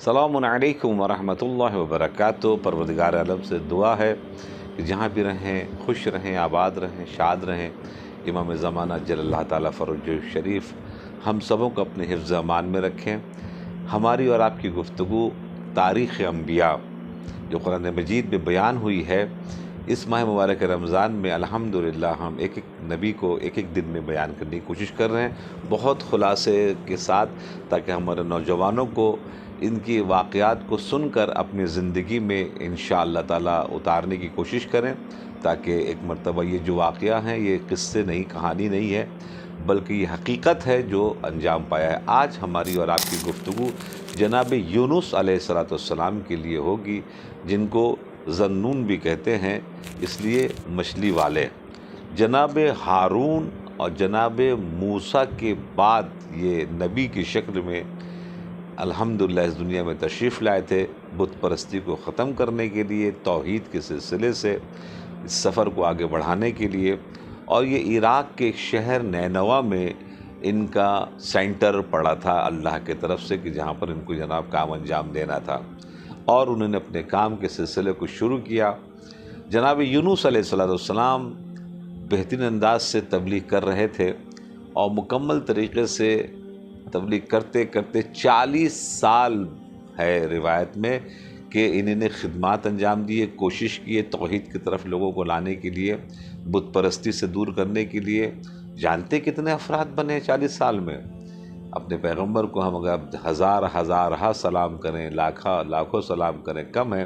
السلام علیکم ورحمۃ اللہ وبرکاتہ۔ پروردگار عالم سے دعا ہے کہ جہاں بھی رہیں خوش رہیں، آباد رہیں، شاد رہیں۔ امام زمانہ جل اللہ تعالیٰ فرج شریف ہم سبوں کو اپنے حفظ امان میں رکھیں۔ ہماری اور آپ کی گفتگو تاریخ انبیاء جو قرآن مجید میں بیان ہوئی ہے، اس ماہ مبارک رمضان میں الحمدللہ ہم ایک ایک نبی کو ایک ایک دن میں بیان کرنے کی کوشش کر رہے ہیں، بہت خلاصے کے ساتھ، تاکہ ہمارے نوجوانوں کو ان کی واقعات کو سن کر اپنی زندگی میں انشاءاللہ تعالیٰ اتارنے کی کوشش کریں، تاکہ ایک مرتبہ یہ جو واقعہ ہیں یہ قصے نہیں، کہانی نہیں ہے، بلکہ یہ حقیقت ہے جو انجام پایا ہے۔ آج ہماری اور آپ کی گفتگو جناب یونس علیہ السلام کے لیے ہوگی، جن کو ذنون بھی کہتے ہیں، اس لیے مچھلی والے۔ جناب ہارون اور جناب موسیٰ کے بعد یہ نبی کی شکل میں الحمدللہ اس دنیا میں تشریف لائے تھے، بت پرستی کو ختم کرنے کے لیے، توحید کے سلسلے سے اس سفر کو آگے بڑھانے کے لیے۔ اور یہ عراق کے ایک شہر نینوا میں ان کا سینٹر پڑا تھا اللہ کے طرف سے، کہ جہاں پر ان کو جناب کام انجام دینا تھا، اور انہوں نے اپنے کام کے سلسلے کو شروع کیا۔ جناب یونس علیہ السلام بہترین انداز سے تبلیغ کر رہے تھے، اور مکمل طریقے سے تبلیغ کرتے کرتے 40 سال ہے روایت میں کہ انہوں نے خدمات انجام دیے، کوشش کیے توحید کی طرف لوگوں کو لانے کے لیے، بت پرستی سے دور کرنے کے لیے۔ جانتے کتنے افراد بنے 40 سال میں؟ اپنے پیغمبر کو ہم اگر ہزارہ سلام کریں، لاکھوں سلام کریں کم ہے،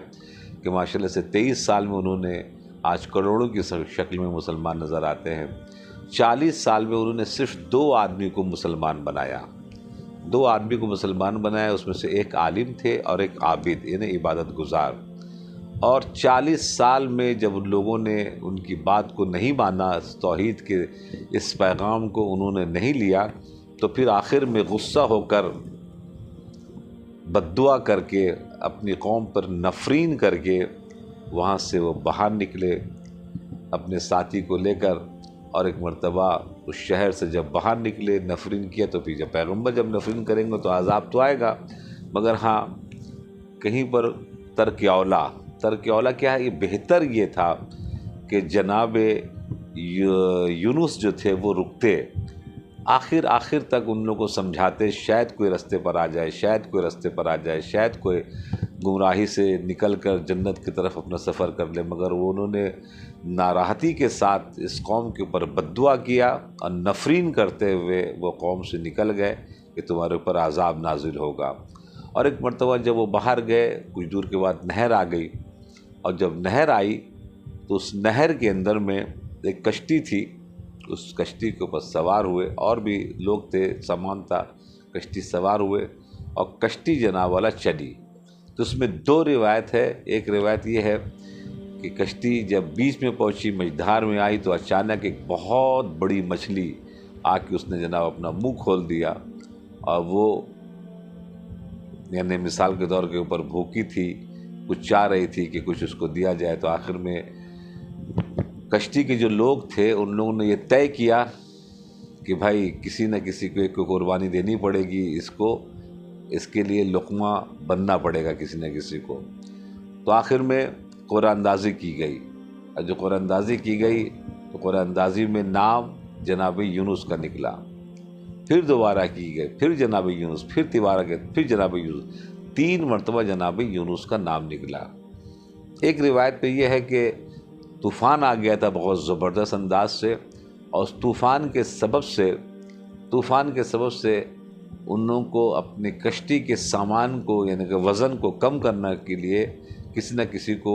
کہ ماشاءاللہ سے 23 سال میں انہوں نے آج کروڑوں کی شکل میں مسلمان نظر آتے ہیں۔ 40 سال میں انہوں نے صرف 2 آدمی کو مسلمان بنایا، 2 آدمی کو مسلمان بنایا، اس میں سے ایک عالم تھے اور ایک عابد، یعنی عبادت گزار۔ اور 40 سال میں جب لوگوں نے ان کی بات کو نہیں مانا، توحید کے اس پیغام کو انہوں نے نہیں لیا، تو پھر آخر میں غصہ ہو کر، بد دعا کر کے، اپنی قوم پر نفرین کر کے وہاں سے وہ باہر نکلے اپنے ساتھی کو لے کر، اور ایک مرتبہ اس شہر سے جب باہر نکلے، نفرین کیا، تو پھر جب پیغمبر جب نفرین کریں گے تو عذاب تو آئے گا، مگر ہاں کہیں پر ترک اولا کیا ہے، یہ بہتر یہ تھا کہ جناب یونس جو تھے وہ رکتے، آخر تک ان لوگوں کو سمجھاتے، شاید کوئی رستے پر آ جائے، شاید کوئی گمراہی سے نکل کر جنت کی طرف اپنا سفر کر لے، مگر وہ انہوں نے ناراحتی کے ساتھ اس قوم کے اوپر بد دعا کیا، اور نفرین کرتے ہوئے وہ قوم سے نکل گئے کہ تمہارے اوپر عذاب نازل ہوگا۔ اور ایک مرتبہ جب وہ باہر گئے، کچھ دور کے بعد نہر آ گئی، اور جب نہر آئی تو اس نہر کے اندر میں ایک کشتی تھی، اس کشتی کے اوپر سوار ہوئے، اور بھی لوگ تھے، سامان تھا، کشتی سوار ہوئے، اور کشتی جناب والا چلی۔ تو اس میں 2 روایت ہے، ایک روایت یہ ہے کہ کشتی جب بیچ میں پہنچی، مجھدار میں آئی، تو اچانک ایک بہت بڑی مچھلی آ کے اس نے جناب اپنا منہ کھول دیا، اور وہ یعنی مثال کے طور کے اوپر بھوکی تھی، کچھ چاہ رہی تھی کہ کچھ اس کو دیا جائے، تو آخر میں کشتی کے جو لوگ تھے ان لوگوں نے یہ طے کیا کہ بھائی کسی نہ کسی کو ایک کو قربانی دینی پڑے گی، اس کے لیے لقمہ بننا پڑے گا کسی نہ کسی کو۔ تو آخر میں قرآن اندازی کی گئی، اور جو قرآن اندازی کی گئی تو قرآن اندازی میں نام جناب یونس کا نکلا، پھر دوبارہ کی گئی، پھر جناب یونس، پھر جناب یونس، 3 مرتبہ جناب یونس کا نام نکلا۔ ایک روایت پہ یہ ہے کہ طوفان آ گیا تھا بہت زبردست انداز سے، اور اس طوفان کے سبب سے ان لوگوں کو اپنے کشتی کے سامان کو، یعنی کہ وزن کو کم کرنے کے لیے کسی نہ کسی کو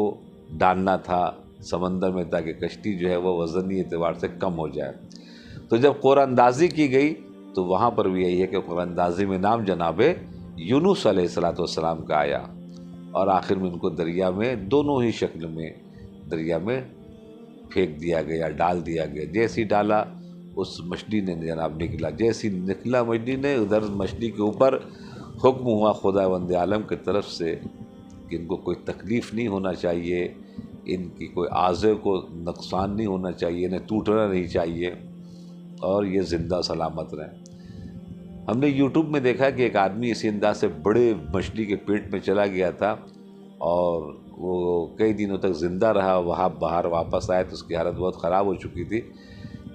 ڈالنا تھا سمندر میں، تاکہ کشتی جو ہے وہ وزنی اعتبار سے کم ہو جائے۔ تو جب قرآن اندازی کی گئی تو وہاں پر بھی یہی ہے کہ قرآن اندازی میں نام جناب یونس علیہ السلام کا آیا، اور آخر میں ان کو دریا میں، دونوں ہی شکل میں دریا میں پھینک دیا گیا، ڈال دیا گیا۔ جیسی ڈالا اس مچھلی نے جناب نکلا، جیسی نکلا مچھلی نے، ادھر مچھلی کے اوپر حکم ہوا خداوند عالم کی طرف سے کہ ان کو کوئی تکلیف نہیں ہونا چاہیے، ان کی کوئی اعضاء کو نقصان نہیں ہونا چاہیے، انہیں ٹوٹنا نہیں چاہیے، اور یہ زندہ سلامت رہیں۔ ہم نے یوٹیوب میں دیکھا کہ ایک آدمی اسی انداز سے بڑے مچھلی کے پیٹ میں چلا گیا تھا اور وہ کئی دنوں تک زندہ رہا، وہاں باہر واپس آئے تو اس کی حالت بہت خراب ہو چکی تھی۔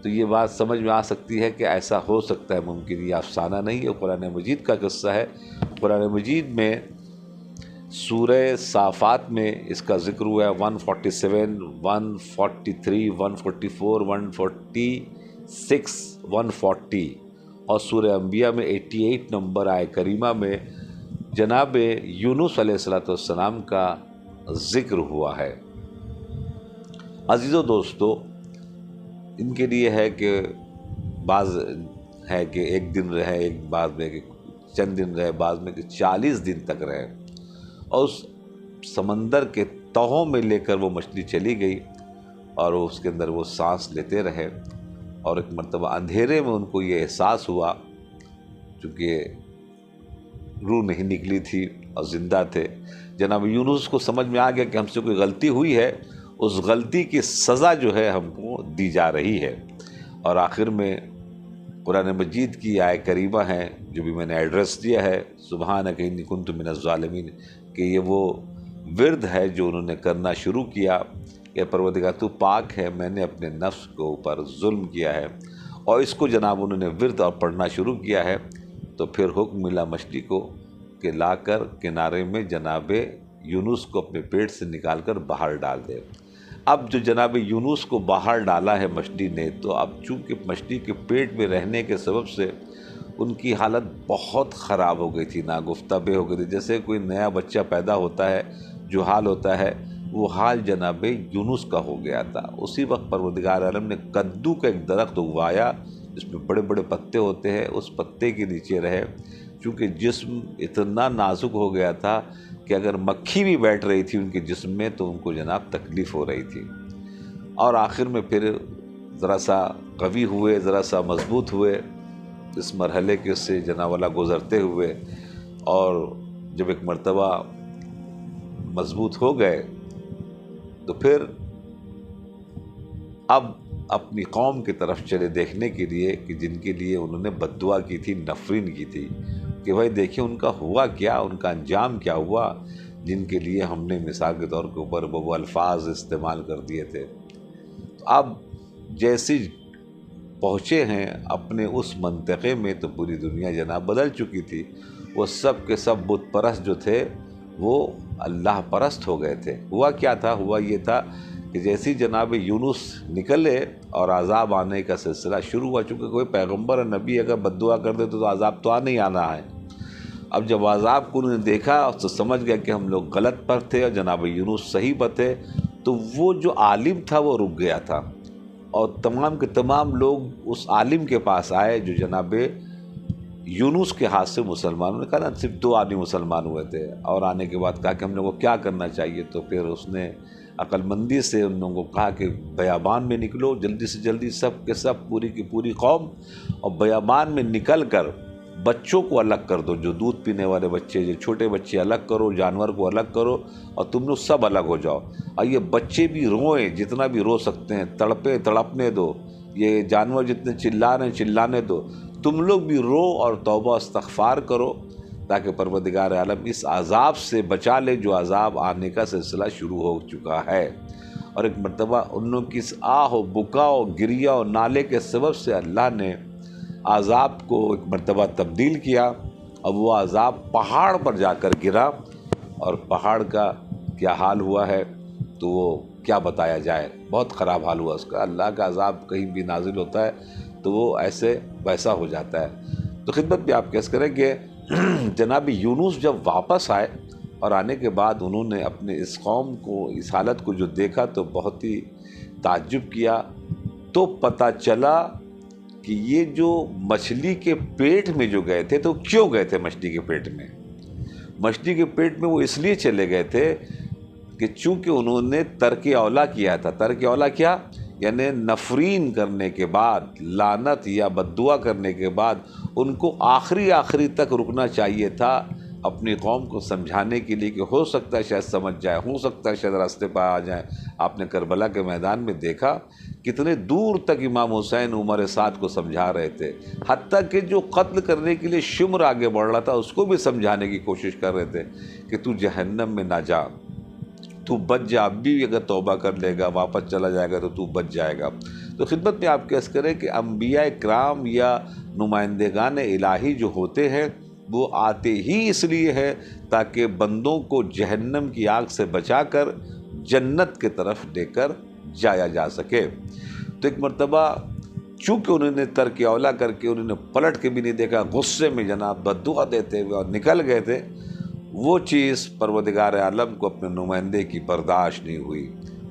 تو یہ بات سمجھ میں آ سکتی ہے کہ ایسا ہو سکتا ہے، ممکن یہ افسانہ نہیں ہے، قرآن مجید کا قصہ ہے۔ قرآن مجید میں سورہ صافات میں اس کا ذکر ہوا ہے 147، 143، 144، 146، 140، اور سورہ انبیاء میں 88 نمبر آیہ کریمہ میں جناب یونس علیہ السلام کا ذکر ہوا ہے۔ عزیزو دوستو، ان کے لیے ہے کہ بعض ہے کہ ایک دن رہے، ایک بعض میں کہ چند دن رہے، بعض میں کہ 40 دن تک رہے، اور اس سمندر کے تہوں میں لے کر وہ مچھلی چلی گئی اور اس کے اندر وہ سانس لیتے رہے، اور ایک مرتبہ اندھیرے میں ان کو یہ احساس ہوا، چونکہ روح نہیں نکلی تھی اور زندہ تھے۔ جناب یونس کو سمجھ میں آ گیا کہ ہم سے کوئی غلطی ہوئی ہے، اس غلطی کی سزا جو ہے ہم کو دی جا رہی ہے۔ اور آخر میں قرآن مجید کی آیہ کریمہ ہے جو بھی میں نے ایڈریس دیا ہے، سبحانک انی کنت من الظالمین، کہ یہ وہ ورد ہے جو انہوں نے کرنا شروع کیا کہ پروردگار تو پاک ہے، میں نے اپنے نفس کے اوپر ظلم کیا ہے، اور اس کو جناب انہوں نے ورد اور پڑھنا شروع کیا ہے۔ تو پھر حکم ملا مچھلی کو کہ لا کر کنارے میں جناب یونس کو اپنے پیٹ سے نکال کر باہر ڈال دے۔ اب جو جناب یونس کو باہر ڈالا ہے مچھلی نے، تو اب چونکہ مچھلی کے پیٹ میں رہنے کے سبب سے ان کی حالت بہت خراب ہو گئی تھی، ناگفتہ بے ہو گئی تھی۔ جیسے کوئی نیا بچہ پیدا ہوتا ہے جو حال ہوتا ہے، وہ حال جناب یونس کا ہو گیا تھا۔ اسی وقت پروردگار عالم نے کدو کا ایک درخت اگوایا جس میں بڑے بڑے پتے ہوتے ہیں، اس پتے کے نیچے رہے، چونکہ جسم اتنا نازک ہو گیا تھا کہ اگر مکھی بھی بیٹھ رہی تھی ان کے جسم میں تو ان کو جناب تکلیف ہو رہی تھی۔ اور آخر میں پھر ذرا سا قوی ہوئے، ذرا سا مضبوط ہوئے، اس مرحلے کے سے جناب والا گزرتے ہوئے، اور جب ایک مرتبہ مضبوط ہو گئے تو پھر اب اپنی قوم کی طرف چلے دیکھنے کے لیے کہ جن کے لیے انہوں نے بد دعا کی تھی، نفرین کی تھی، کہ بھائی دیکھیں ان کا ہوا کیا، ان کا انجام کیا ہوا جن کے لیے ہم نے مثال کے طور کے اوپر وہ الفاظ استعمال کر دیے تھے۔ اب جیسی پہنچے ہیں اپنے اس منطقے میں تو پوری دنیا جناب بدل چکی تھی، وہ سب کے سب بت پرست جو تھے وہ اللہ پرست ہو گئے تھے۔ ہوا کیا تھا؟ ہوا یہ تھا کہ جیسی جناب یونس نکلے اور عذاب آنے کا سلسلہ شروع ہوا، چونکہ کوئی پیغمبر اور نبی اگر بد دعا کر دے تو عذاب تو آنا ہی آنا ہے۔ اب جب عذاب کو انہوں نے دیکھا تو سمجھ گیا کہ ہم لوگ غلط پر تھے اور جناب یونس صحیح پر تھے، تو وہ جو عالم تھا وہ رک گیا تھا، اور تمام کے تمام لوگ اس عالم کے پاس آئے جو جناب یونس کے ہاتھ سے مسلمانوں نے کہا نا، صرف 2 آدمی مسلمان ہوئے تھے، اور آنے کے بعد کہا کہ ہم لوگوں کو کیا کرنا چاہیے، تو پھر اس نے عقل مندی سے ان لوگوں کو کہا کہ بیابان میں نکلو، جلدی سے جلدی سب کے سب پوری کی پوری قوم، اور بیابان میں نکل کر بچوں کو الگ کر دو، جو دودھ پینے والے بچے، جو چھوٹے بچے الگ کرو، جانور کو الگ کرو، اور تم لوگ سب الگ ہو جاؤ، اور یہ بچے بھی روئیں جتنا بھی رو سکتے ہیں، تڑپے تڑپنے دو، یہ جانور جتنے چلا رہے ہیں چلانے دو، تم لوگ بھی رو اور توبہ استغفار کرو، تاکہ پروردگار عالم اس عذاب سے بچا لے جو عذاب آنے کا سلسلہ شروع ہو چکا ہے۔ اور ایک مرتبہ ان لوگوں کی اس آہ و بکا و گریہ و نالے کے سبب سے اللہ نے عذاب کو ایک مرتبہ تبدیل کیا، اب وہ عذاب پہاڑ پر جا کر گرا، اور پہاڑ کا کیا حال ہوا ہے تو وہ کیا بتایا جائے، بہت خراب حال ہوا اس کا۔ اللہ کا عذاب کہیں بھی نازل ہوتا ہے تو وہ ایسے ویسا ہو جاتا ہے۔ تو خدمت بھی آپ کیسے کریں کہ جناب یونس جب واپس آئے اور آنے کے بعد انہوں نے اپنے اس قوم کو، اس حالت کو جو دیکھا تو بہت ہی تعجب کیا، تو پتہ چلا کہ یہ جو مچھلی کے پیٹ میں جو گئے تھے تو کیوں گئے تھے مچھلی کے پیٹ میں؟ مچھلی کے پیٹ میں وہ اس لیے چلے گئے تھے کہ چونکہ انہوں نے ترک اولا کیا تھا۔ ترک اولا کیا؟ یعنی نفرین کرنے کے بعد، لعنت یا بد دعا کرنے کے بعد ان کو آخری تک رکنا چاہیے تھا، اپنی قوم کو سمجھانے کے لیے کہ ہو سکتا ہے شاید سمجھ جائے، ہو سکتا ہے شاید راستے پر آ جائیں۔ آپ نے کربلا کے میدان میں دیکھا کتنے دور تک امام حسین عمر سعد کو سمجھا رہے تھے، حتیٰ کہ جو قتل کرنے کے لیے شمر آگے بڑھ رہا تھا اس کو بھی سمجھانے کی کوشش کر رہے تھے کہ تو جہنم میں نہ جا، تو بچ جا، اب بھی اگر توبہ کر لے گا واپس چلا جائے گا تو بچ جائے گا۔ تو خدمت میں آپ کیس کریں کہ انبیاء کرام یا نمائندگان الہی جو ہوتے ہیں وہ آتے ہی اس لیے ہے تاکہ بندوں کو جہنم کی آگ سے بچا کر جنت کی طرف لے کر جایا جا سکے۔ تو ایک مرتبہ چونکہ انہوں نے ترک اولا کر کے انہوں نے پلٹ کے بھی نہیں دیکھا، غصے میں جناب بد دعا دیتے ہوئے اور نکل گئے تھے، وہ چیز پروردگار عالم کو اپنے نمائندے کی برداشت نہیں ہوئی،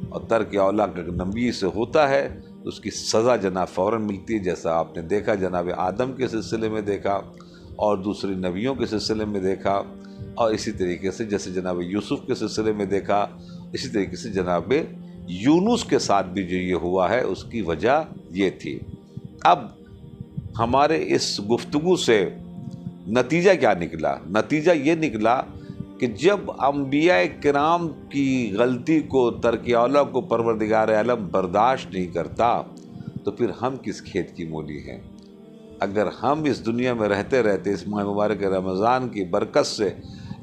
اور ترک اولا کا نبی سے ہوتا ہے تو اس کی سزا جناب فوراً ملتی ہے، جیسا آپ نے دیکھا جناب آدم کے سلسلے میں دیکھا اور دوسری نبیوں کے سلسلے میں دیکھا، اور اسی طریقے سے جیسے جناب یوسف کے سلسلے میں دیکھا، اسی طریقے سے جناب یونس کے ساتھ بھی جو یہ ہوا ہے اس کی وجہ یہ تھی۔ اب ہمارے اس گفتگو سے نتیجہ کیا نکلا؟ نتیجہ یہ نکلا کہ جب انبیاء کرام کی غلطی کو ترک اولا کو پروردگار عالم برداشت نہیں کرتا تو پھر ہم کس کھیت کی مولی ہیں؟ اگر ہم اس دنیا میں رہتے رہتے اس ماہ مبارک رمضان کی برکت سے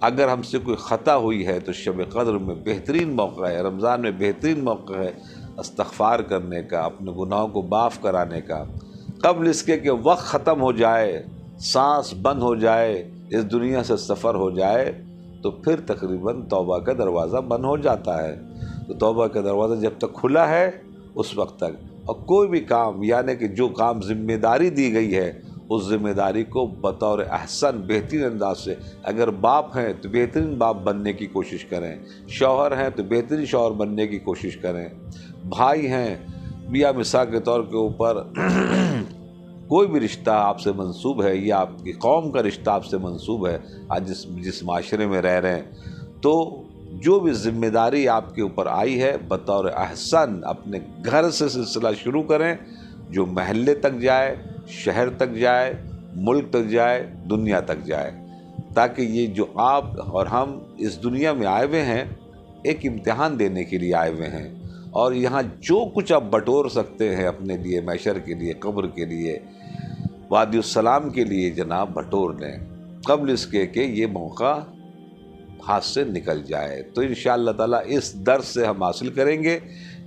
اگر ہم سے کوئی خطا ہوئی ہے تو شب قدر میں بہترین موقع ہے، رمضان میں بہترین موقع ہے استغفار کرنے کا، اپنے گناہوں کو معاف کرانے کا، قبل اس کے کہ وقت ختم ہو جائے، سانس بند ہو جائے، اس دنیا سے سفر ہو جائے، تو پھر تقریباً توبہ کا دروازہ بند ہو جاتا ہے۔ تو توبہ کا دروازہ جب تک کھلا ہے اس وقت تک، اور کوئی بھی کام یعنی کہ جو کام ذمہ داری دی گئی ہے اس ذمہ داری کو بطور احسن بہترین انداز سے، اگر باپ ہیں تو بہترین باپ بننے کی کوشش کریں، شوہر ہیں تو بہترین شوہر بننے کی کوشش کریں، بھائی ہیں، یا مثال کے طور کے اوپر کوئی بھی رشتہ آپ سے منسوب ہے یا آپ کی قوم کا رشتہ آپ سے منسوب ہے، آج جس معاشرے میں رہ رہے ہیں، تو جو بھی ذمہ داری آپ کے اوپر آئی ہے بطور احسن اپنے گھر سے سلسلہ شروع کریں، جو محلے تک جائے، شہر تک جائے، ملک تک جائے، دنیا تک جائے، تاکہ یہ جو آپ اور ہم اس دنیا میں آئے ہوئے ہیں ایک امتحان دینے کے لیے آئے ہوئے ہیں، اور یہاں جو کچھ آپ بٹور سکتے ہیں اپنے لیے، محشر کے لیے، قبر کے لیے، وادی السلام کے لیے جناب بٹور لیں قبل اس کے کہ یہ موقع ہاتھ سے نکل جائے۔ تو انشاءاللہ تعالیٰ اس درس سے ہم حاصل کریں گے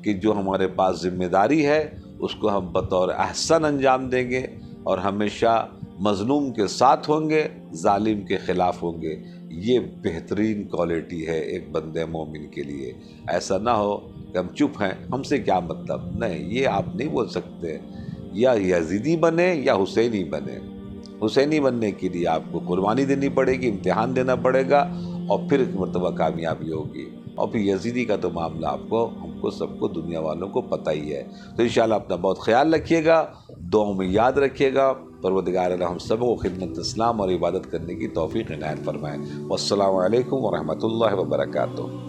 کہ جو ہمارے پاس ذمہ داری ہے اس کو ہم بطور احسن انجام دیں گے، اور ہمیشہ مظلوم کے ساتھ ہوں گے، ظالم کے خلاف ہوں گے۔ یہ بہترین کوالٹی ہے ایک بندے مومن کے لیے۔ ایسا نہ ہو کہ ہم چپ ہیں، ہم سے کیا مطلب، نہیں، یہ آپ نہیں بول سکتے، یا یزیدی بنے یا حسینی بنے۔ حسینی بننے کے لیے آپ کو قربانی دینی پڑے گی، امتحان دینا پڑے گا، اور پھر ایک مرتبہ کامیابی ہوگی۔ اور پھر یزیدی کا تو معاملہ آپ کو، ہم کو، سب کو، دنیا والوں کو پتہ ہی ہے۔ تو انشاءاللہ اپنا بہت خیال رکھیے گا، دعاؤں میں یاد رکھیے گا۔ پروردگار العالم ہم سب کو خدمت اسلام اور عبادت کرنے کی توفیق عنایت فرمائے۔ والسلام علیکم ورحمۃ اللہ وبرکاتہ۔